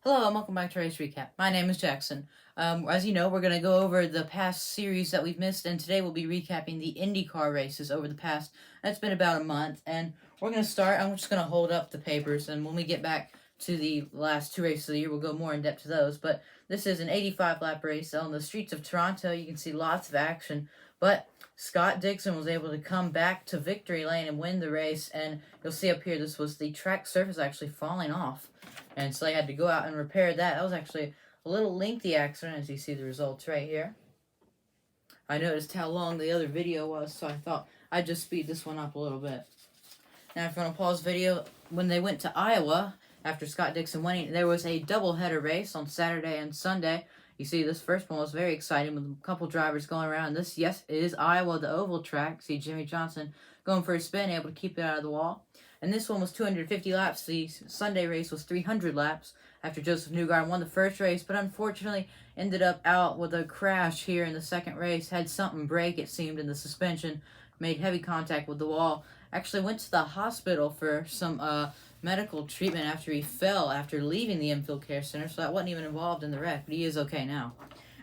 Hello and welcome back to Race Recap. My name is Jackson. As you know, we're going to go over the past series that we've missed, and today we'll be recapping the Indycar races over the past. It's been about a month, and we're going to start. I'm just going to hold up the papers, and when we get back to the last two races of the year, we'll go more in depth to those. But this is an 85-lap race on the streets of Toronto. You can see lots of action, but Scott Dixon was able to come back to victory lane and win the race, and you'll see up here, this was the track surface actually falling off. And so they had to go out and repair that. That was actually a little lengthy accident, as you see the results right here. I noticed how long the other video was, so I thought I'd just speed this one up a little bit. Now, if you want to pause the video, when they went to Iowa, after Scott Dixon winning, there was a doubleheader race on Saturday and Sunday. You see, this first one was very exciting with a couple drivers going around. This, yes, it is Iowa, the oval track. See Jimmy Johnson going for a spin, able to keep it out of the wall. And this one was 250 laps. The Sunday race was 300 laps after Joseph Newgarden won the first race, but unfortunately ended up out with a crash here in the second race. Had something break, it seemed, in the suspension. Made heavy contact with the wall. Actually went to the hospital for some medical treatment after he fell after leaving the Infield Care Center, so that wasn't even involved in the wreck, but he is okay now.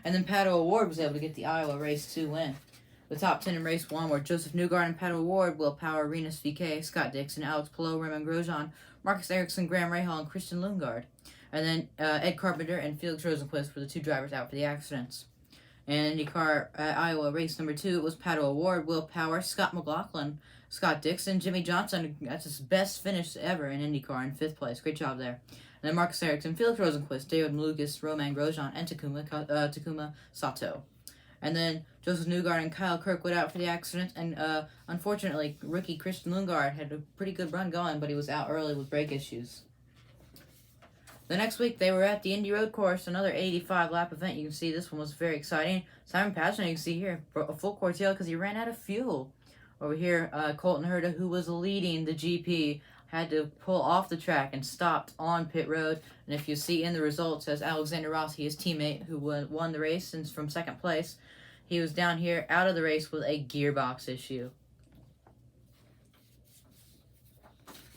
And then Pato O'Ward was able to get the Iowa race 2 win. The top 10 in race 1 were Joseph Newgarden, Pato O'Ward, Will Power, Rinus VeeKay, Scott Dixon, Alex Palou, Romain Grosjean, Marcus Ericsson, Graham Rahal, and Christian Lundgaard. And then Ed Carpenter and Felix Rosenqvist were the two drivers out for the accidents. And IndyCar Iowa race number 2, it was Pato O'Ward, Will Power, Scott McLaughlin, Scott Dixon, Jimmy Johnson. That's his best finish ever in IndyCar in 5th place. Great job there. And then Marcus Ericsson, Felix Rosenqvist, David Malukas, Romain Grosjean, and Takuma Sato. And then Joseph Newgarden and Kyle Kirkwood out for the accident. And unfortunately, rookie Christian Lundgaard had a pretty good run going, but he was out early with brake issues. The next week, they were at the Indy Road Course, another 85-lap event. You can see this one was very exciting. Simon Pagenaud, you can see here, a full cortail because he ran out of fuel. Over here, Colton Herta, who was leading the GP, had to pull off the track and stopped on pit road. And if you see in the results, as Alexander Rossi, his teammate, who won the race and from second place, he was down here out of the race with a gearbox issue.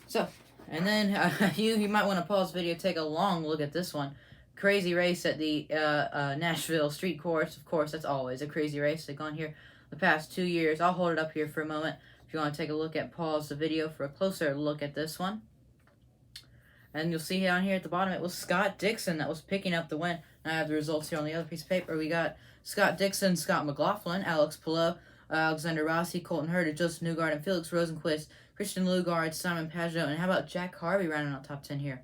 So, and then you might want to pause the video, take a long look at this one. Crazy race at the Nashville street course. Of course, that's always a crazy race. They've gone here the past 2 years. I'll hold it up here for a moment. If you want to take a look at, pause the video for a closer look at this one. And you'll see down here at the bottom, it was Scott Dixon that was picking up the win. And I have the results here on the other piece of paper. We got Scott Dixon, Scott McLaughlin, Alex Palou, Alexander Rossi, Colton Herta, Joseph Newgarden, Felix Rosenqvist, Christian Lundgaard, Simon Pagenaud, and how about Jack Harvey rounding out top 10 here?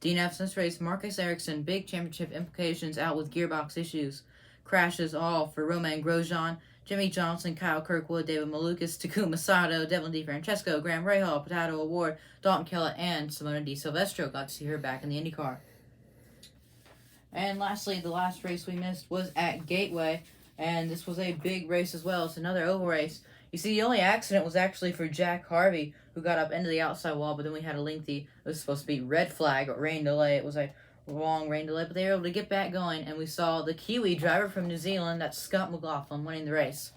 DNFs in this race, Marcus Ericsson, big championship implications, out with gearbox issues. Crashes all for Romain Grosjean, Jimmy Johnson, Kyle Kirkwood, David Malukas, Takuma Sato, Devlin DeFrancesco, Graham Rahal, Pato O'Ward, Dalton Kellett, and Simona Di Silvestro. Got to see her back in the IndyCar. And lastly, the last race we missed was at Gateway, and this was a big race as well. It's another oval race. You see, the only accident was actually for Jack Harvey, who got up into the outside wall, but then we had a lengthy, it was supposed to be red flag or rain delay. It was a long rain delay, but they were able to get back going, and we saw the Kiwi driver from New Zealand, that's Scott McLaughlin, winning the race.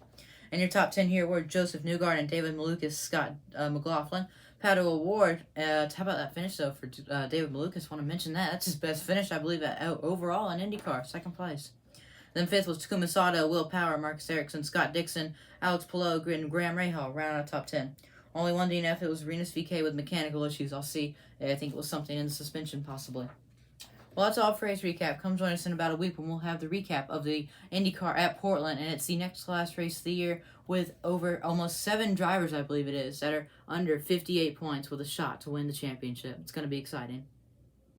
And your top 10 here were Joseph Newgarden, David Malukas, Scott McLaughlin, Pato O'Ward. How about that finish, though, for David Malukas? Want to mention that. That's his best finish, I believe, overall in IndyCar, second place. Then 5th was Takuma Sato, Will Power, Marcus Ericsson, Scott Dixon, Alex Palou, and Graham Rahal, round out top 10. Only one DNF, it was Rinus VeeKay with mechanical issues. I think it was something in the suspension, possibly. Well, that's all for race recap. Come join us in about a week when we'll have the recap of the IndyCar at Portland, and it's the next last race of the year with over almost 7 drivers, I believe it is, that are under 58 points with a shot to win the championship. It's going to be exciting.